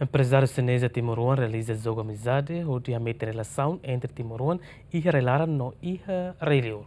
Empresário chinês Timor-Leste realiza jogo amizade, onde a relação entre Timor-Leste e a relação no Ilha Reilior.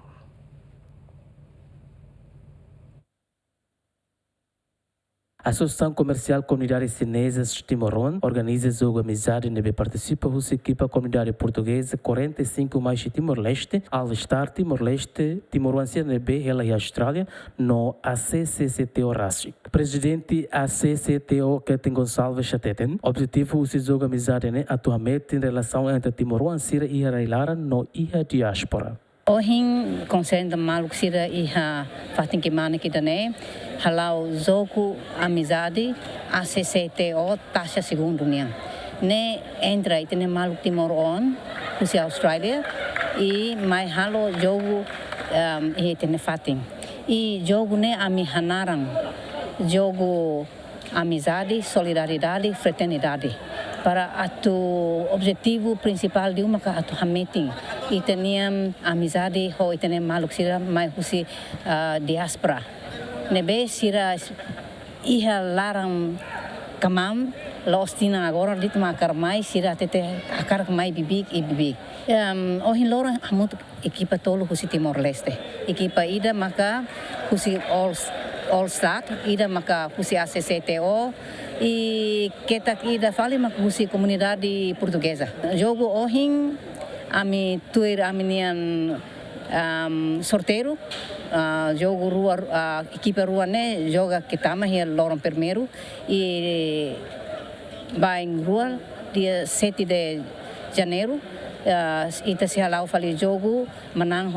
A Associação Comercial Comunidade Chinesa de Timor-Leste organiza jogo amizade e participa da equipa comunidade portuguesa 45 mais de Timor-Leste, ao estar Timor-Leste, Timor-Leste ela e a Austrália no ACCCTO RASIC. Presidente ACCTO Ketin Gonçalves Chateten, objetivo do jogo amizade atualmente em relação entre Timor-Leste e a Railara no Ilha Diáspora. Ohin concern maluk sira iha fatin que mana kita ne halau jogo amizade ACCTO taxa segundo ne entra e tem maluk Timor-Leste kusi Austrália e mai halo jogo e tem fatin e jogo ne ami hanaran jogo amizade solidariedade fraternidade para atu objetivo principal de uma que atu hameting e teníamos amizade ho e teníamos maluk sira mai husi diaspora nebe sira iha larang kamam lostina agora dit makar mai sira tete akar mai bibik e bibik ohin lora hamut equipa tolo husi Timor-Leste equipa ida maka husi all start ida maka husi ACCTO e kita ida fali maka husi comunidade portuguesa jogo ohin ami tuir aminian sorteiro jogo rua equipa rua ne joga kitama hier lorong primeiro e vai em rua dia 7 de janeiro ita se halau fali jogo menang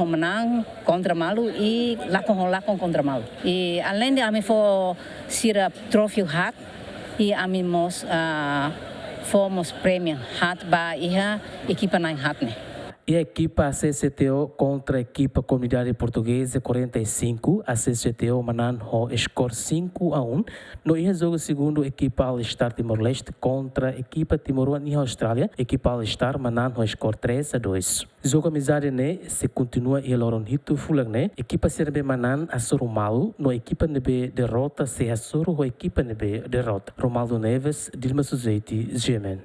contra malu e lakon contra malu e além de ami for sira trofeu hat e ami mos fomos premium hat ba iha equipa nang hat ne. E a equipa ACCTO contra a equipa Comunidade Portuguesa 45, a ACCTO manan ho score 5-1. No ia jogo segundo equipa All-Star Timor-Leste contra a equipa Timor-Leste e Austrália, equipa All-Star manan ho score 3-2. Jogo amizade ne se continua e loron hito fulang ne, equipa serbe manan a Sorumalu, no equipa nebe derrota se a Soru ho equipa nebe derrota. Romaldo Neves, Dilma Suzeiti, Gemen.